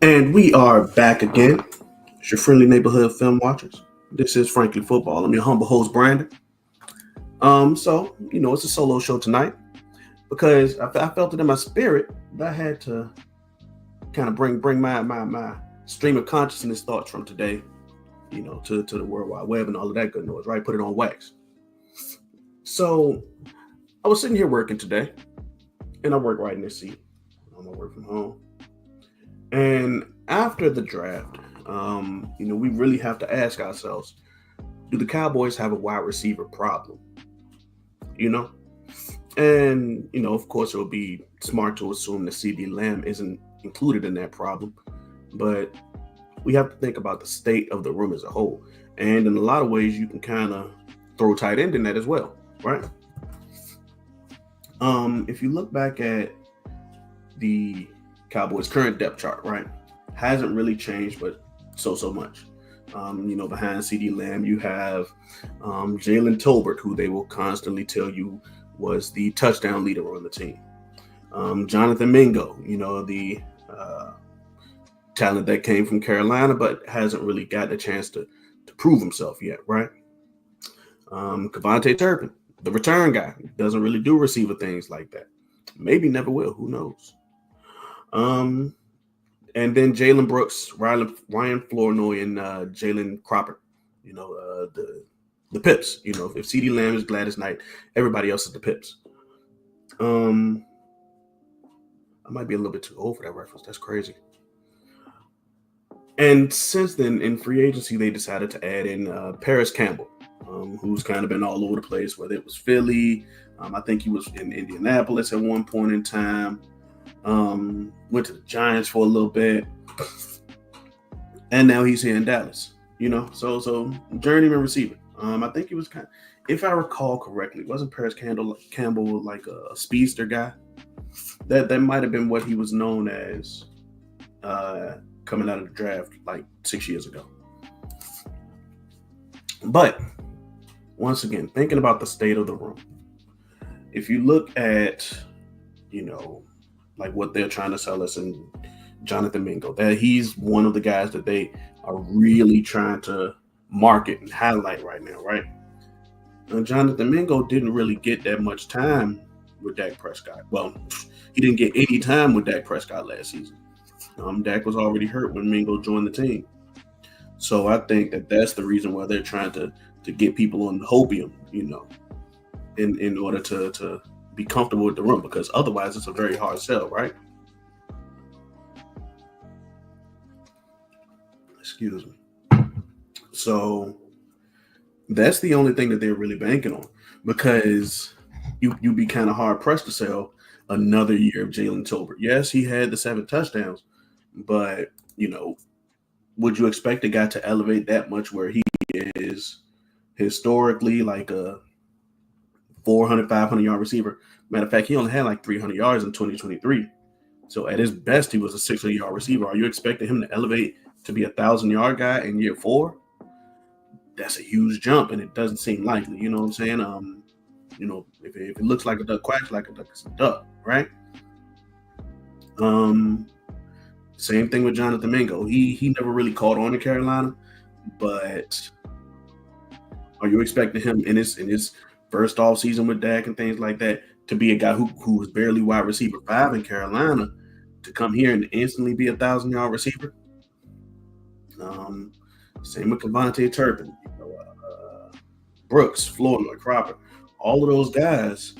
And we are back again. It's your friendly neighborhood film watchers. This is Frankly Football. I'm your humble host, Brandon. It's a solo show tonight because I felt it in my spirit that I had to kind of bring my stream of consciousness thoughts from today, to the World Wide Web and all of that good noise, right? Put it on wax. So I was sitting here working today, and I work right in this seat. I work from home. And after the draft, we really have to ask ourselves, do the Cowboys have a wide receiver problem? And, of course, it would be smart to assume that CD Lamb isn't included in that problem. But we have to think about the state of the room as a whole. And in a lot of ways, you can kind of throw tight end in that as well, right? If you look back at the Cowboys' current depth chart, right, hasn't really changed, but so much. Behind CD Lamb, you have Jalen Tolbert, who they will constantly tell you was the touchdown leader on the team. Jonathan Mingo, the talent that came from Carolina, but hasn't really gotten a chance to prove himself yet, right? Kevontae Turpin, the return guy, doesn't really do receiver things like that. Maybe never will. Who knows? And then Jalen Brooks, Ryan Flournoy, and Jalen Cropper. The Pips. If CD Lamb is Gladys Knight, everybody else is the Pips. I might be a little bit too old for that reference. That's crazy. And since then, in free agency, they decided to add in Paris Campbell, who's kind of been all over the place, whether it was Philly. I think he was in Indianapolis at one point in time. Went to the Giants for a little bit, and now he's here in Dallas. So journeyman receiver. I think he was if I recall correctly, wasn't Paris Campbell like a speedster guy? That might have been what he was known as coming out of the draft like 6 years ago. But once again, thinking about the state of the room, if you look at like what they're trying to sell us in Jonathan Mingo, that he's one of the guys that they are really trying to market and highlight right now, right? And Jonathan Mingo didn't really get that much time with Dak Prescott. Well, he didn't get any time with Dak Prescott last season. Dak was already hurt when Mingo joined the team. So I think that's the reason why they're trying to get people on hopium, in order to be comfortable with the room, because otherwise it's a very hard sell, right? Excuse me. So that's the only thing that they're really banking on, because you'd be kind of hard pressed to sell another year of Jalen Tolbert. Yes, he had the 7 touchdowns, but would you expect a guy to elevate that much where he is historically like a 400, 500-yard receiver? Matter of fact, he only had like 300 yards in 2023. So at his best, he was a 600-yard receiver. Are you expecting him to elevate to be a 1,000-yard guy in year 4? That's a huge jump, and it doesn't seem likely. You know what I'm saying? If it looks like a duck, quacks like a duck, it's a duck, right? Same thing with Jonathan Mingo. He never really caught on in Carolina, but are you expecting him in his first off season with Dak and things like that to be a guy who was barely wide receiver 5 in Carolina to come here and instantly be a 1,000-yard receiver? Same with Kevontae Turpin, Brooks, Flournoy, Cropper, all of those guys.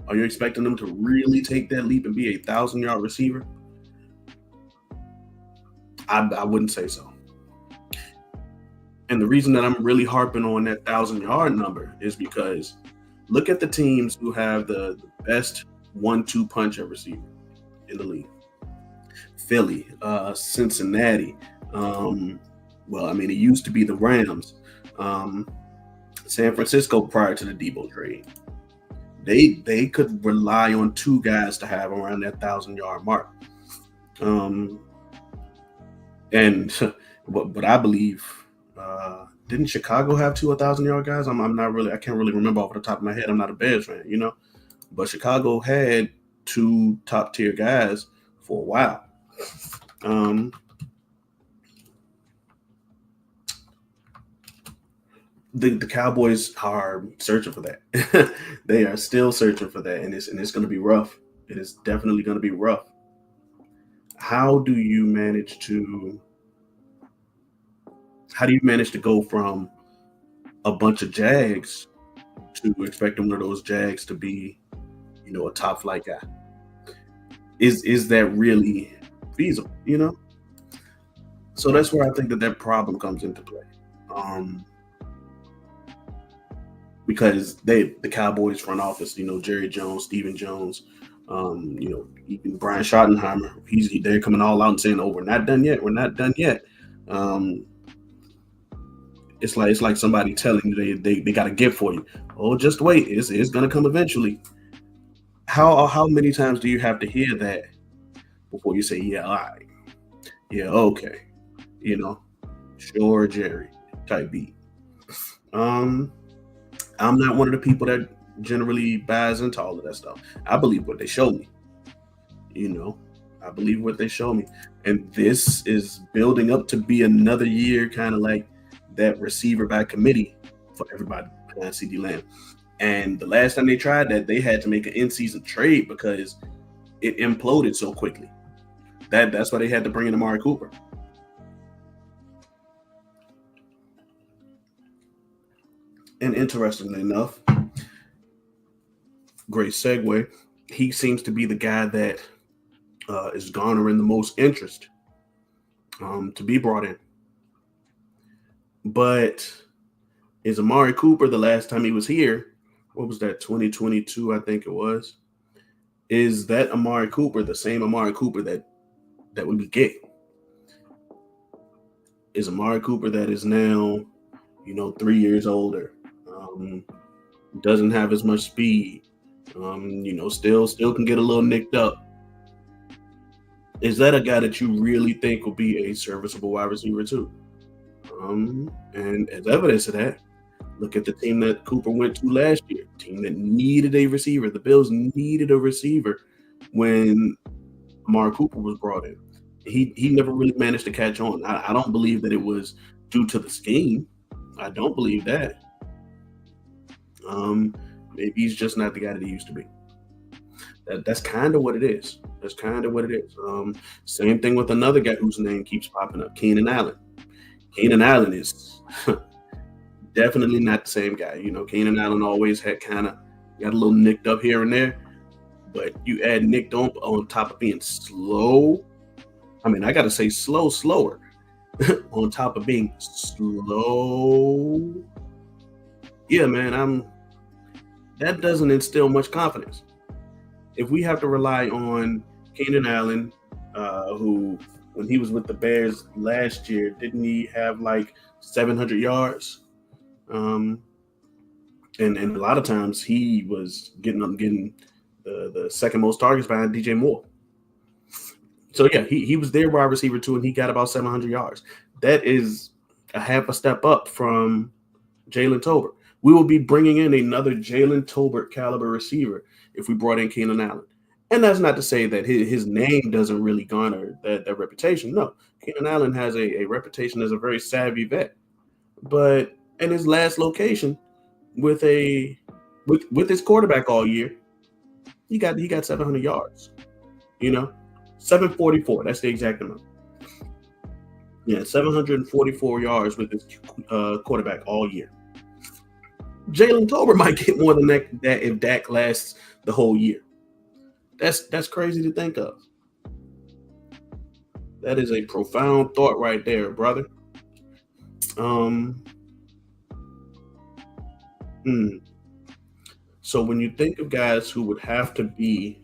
Are you expecting them to really take that leap and be a 1,000-yard receiver? I wouldn't say so. And the reason that I'm really harping on that 1,000-yard number is because look at the teams who have the best 1-2 punch at receiver in the league. Philly, Cincinnati. It used to be the Rams. San Francisco prior to the Debo trade. They could rely on 2 guys to have around that 1,000-yard mark. But I believe didn't Chicago have 2 1,000-yard guys? I can't really remember off the top of my head. I'm not a Bears fan, but Chicago had 2 top tier guys for a while. Um, the Cowboys are searching for that. They are still searching for that, and it's going to be rough. It is definitely going to be rough. How do you manage to how do you manage to go from a bunch of Jags to expecting one of those Jags to be, a top flight guy? Is that really feasible? So that's where I think that problem comes into play. Um, because the Cowboys front office, Jerry Jones, Stephen Jones, even Brian Schottenheimer, they're coming all out and saying, "Oh, we're not done yet. We're not done yet." Um, it's like somebody telling you they got a gift for you. Oh, just wait, it's gonna come eventually. How many times do you have to hear that before you say, "Yeah, all right, yeah, okay," you know, sure, Jerry type beat. Um, I'm not one of the people that generally buys into all of that stuff. I believe what they show me. You know, I believe what they show me, and this is building up to be another year, kind of like that receiver by committee for everybody behind CD Lamb. And the last time they tried that, they had to make an in-season trade because it imploded so quickly. That's why they had to bring in Amari Cooper. And interestingly enough, great segue. He seems to be the guy that is garnering the most interest to be brought in. But is Amari Cooper, the last time he was here, what was that, 2022, I think it was? Is that Amari Cooper the same Amari Cooper that we would get? Is Amari Cooper that is now, 3 years older, doesn't have as much speed, still can get a little nicked up? Is that a guy that you really think will be a serviceable wide receiver too? And as evidence of that, look at the team that Cooper went to last year. Team that needed a receiver. The Bills needed a receiver when Amari Cooper was brought in. He never really managed to catch on. I don't believe that it was due to the scheme. I don't believe that. Maybe he's just not the guy that he used to be. That's kind of what it is. That's kind of what it is. Same thing with another guy whose name keeps popping up, Keenan Allen. Keenan Allen is definitely not the same guy. Keenan Allen always had kind of got a little nicked up here and there, but you add nicked on top of being slow. I mean, I got to say slower on top of being slow. Yeah, man, that doesn't instill much confidence. If we have to rely on Keenan Allen, who when he was with the Bears last year, didn't he have like 700 yards? And a lot of times he was getting the second most targets behind DJ Moore. So yeah, he was their wide receiver too, and he got about 700 yards. That is a half a step up from Jalen Tolbert. We will be bringing in another Jalen Tolbert caliber receiver if we brought in Keenan Allen. And that's not to say that his name doesn't really garner that reputation. No, Keenan Allen has a reputation as a very savvy vet. But in his last location with his quarterback all year, he got 700 yards. 744. That's the exact amount. Yeah, 744 yards with his quarterback all year. Jalen Tolbert might get more than that if Dak lasts the whole year. That's crazy to think of. That is a profound thought right there, brother. So when you think of guys who would have to be,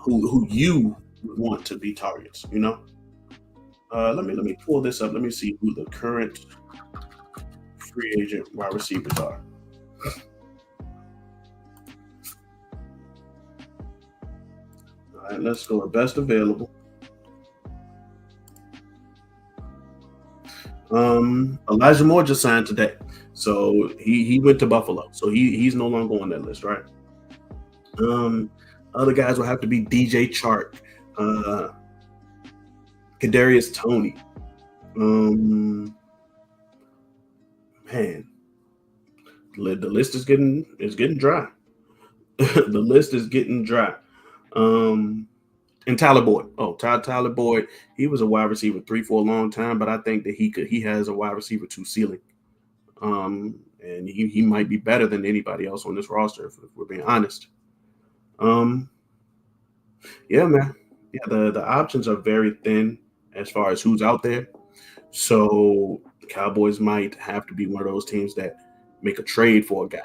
who you would want to be targets, let me pull this up. Let me see who the current free agent wide receivers are. All right, let's go to best available. Elijah Moore just signed today, so he went to Buffalo, so he's no longer on that list, right? Other guys will have to be DJ Chark, Kadarius Toney. Um, man, the list is getting dry. The list is getting dry. Um, and Tyler Boyd. Oh, Tyler Boyd. He was a wide receiver three for a long time, but I think that he has a wide receiver two ceiling. And he might be better than anybody else on this roster if we're being honest. Um, yeah, man. Yeah, the options are very thin as far as who's out there. So the Cowboys might have to be one of those teams that make a trade for a guy.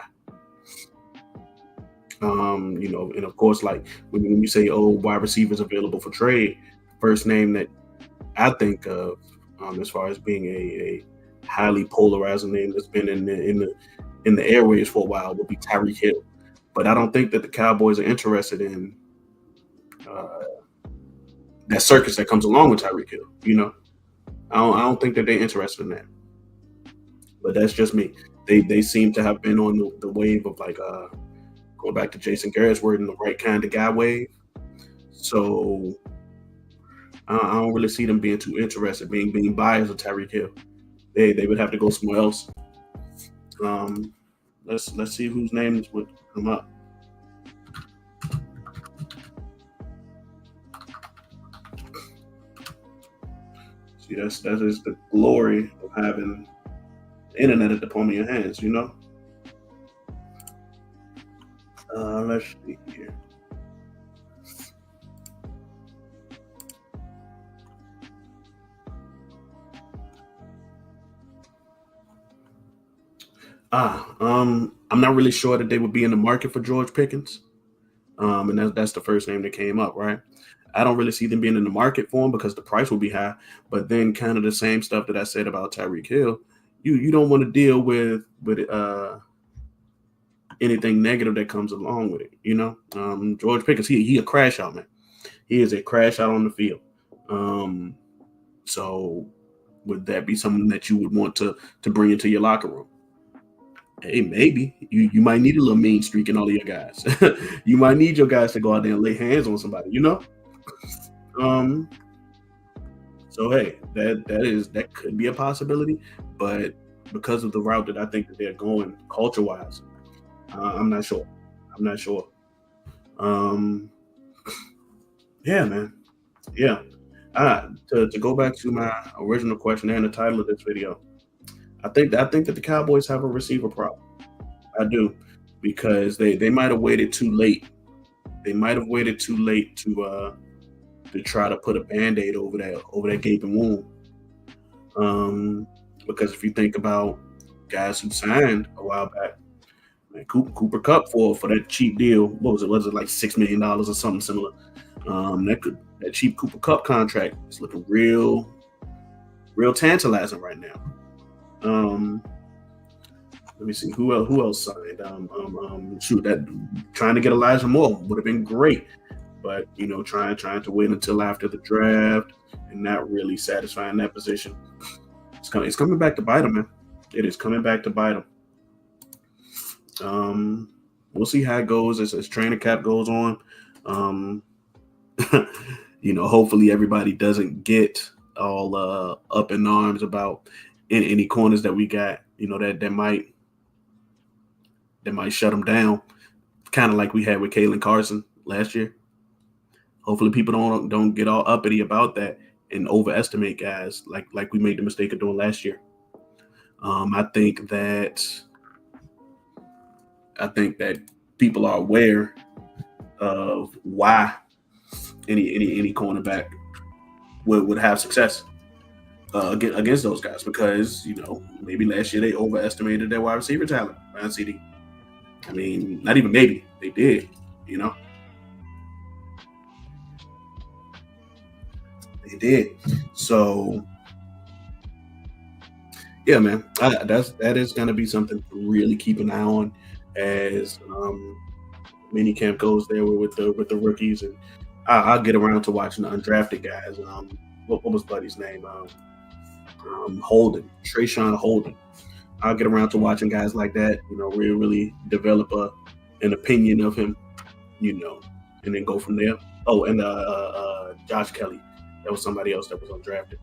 And of course, like when you say, "Oh, wide receivers available for trade," first name that I think of, as far as being a highly polarizing name that's been in the airways for a while, would be Tyreek Hill. But I don't think that the Cowboys are interested in uh, that circus that comes along with Tyreek Hill. I don't think that they're interested in that. But that's just me. They seem to have been on the wave of like going back to Jason Garrett's word, in the right kind of guy wave. So I don't really see them being too interested, being biased with Tyreek Hill. They would have to go somewhere else. Um, let's see whose names would come up. See, that is the glory of having the internet at the palm of your hands. Let's see here. I'm not really sure that they would be in the market for George Pickens. And that's the first name that came up, right? I don't really see them being in the market for him because the price will be high. But then, kind of the same stuff that I said about Tyreek Hill, you don't want to deal with anything negative that comes along with it. George Pickens, he a crash out, man. He is a crash out on the field. Um, so would that be something that you would want to bring into your locker room? Hey, maybe you might need a little mean streak in all of your guys. You might need your guys to go out there and lay hands on somebody. Um, so hey, that could be a possibility, but because of the route that I think that they're going culture wise, I'm not sure. I'm not sure. Um, yeah, man. Yeah. To go back to my original question and the title of this video, I think that the Cowboys have a receiver problem. I do, because they might have waited too late. They might have waited too late to try to put a band-aid over that gaping wound. Because if you think about guys who signed a while back, like Cooper Cup for that cheap deal, what was it? Was it like $6 million or something similar? That cheap Cooper Cup contract is looking real tantalizing right now. Um, Let me see who else signed. Shoot, that trying to get Elijah Moore would have been great, but trying to wait until after the draft and not really satisfying that position. It's coming back to bite him, man. It is coming back to bite him. We'll see how it goes as training cap goes on. Um, hopefully everybody doesn't get all up in arms about any corners that we got. That might shut them down, kind of like we had with Kalen Carson last year. Hopefully, people don't get all uppity about that and overestimate guys like we made the mistake of doing last year. I think that people are aware of why any cornerback would have success against those guys, because maybe last year they overestimated their wide receiver talent. Ryan CD. I mean, not even maybe they did. You know, they did. So yeah, man, that is going to be something to really keep an eye on as mini camp goes there with the rookies, and I'll get around to watching the undrafted guys. What was Buddy's name? Holden, Trayshawn Holden. I'll get around to watching guys like that. Really develop an opinion of him. And then go from there. Oh, and Josh Kelly. That was somebody else that was undrafted.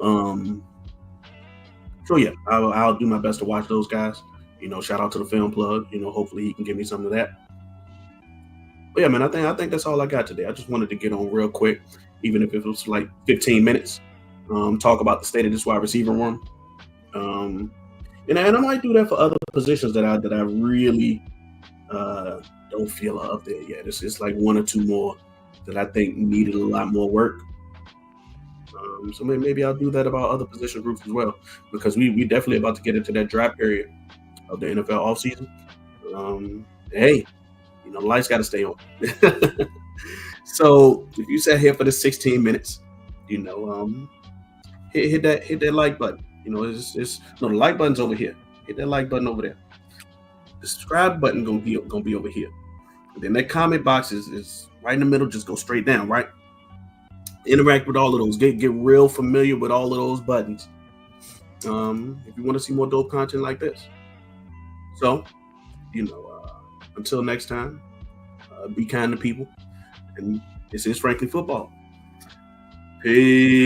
Um, so yeah, I'll do my best to watch those guys. Shout out to the film plug. Hopefully he can give me some of that. But yeah, man, I think that's all I got today. I just wanted to get on real quick, even if it was like 15 minutes. Talk about the state of this wide receiver room. Um, and I might do that for other positions that I really uh, don't feel are up there yet. It's like one or two more that I think needed a lot more work. So maybe I'll do that about other position groups as well, because we definitely about to get into that draft period of the NFL offseason. Hey, the lights got to stay on. So if you sat here for the 16 minutes, you know, hit that like button. It's no, the like button's over here. Hit that like button over there. The subscribe button gonna be over here. And then that comment box is right in the middle. Just go straight down, right? Interact with all of those. Get real familiar with all of those buttons. If you want to see more dope content like this. So, until next time, be kind to people. And this is Frankly Football. Peace.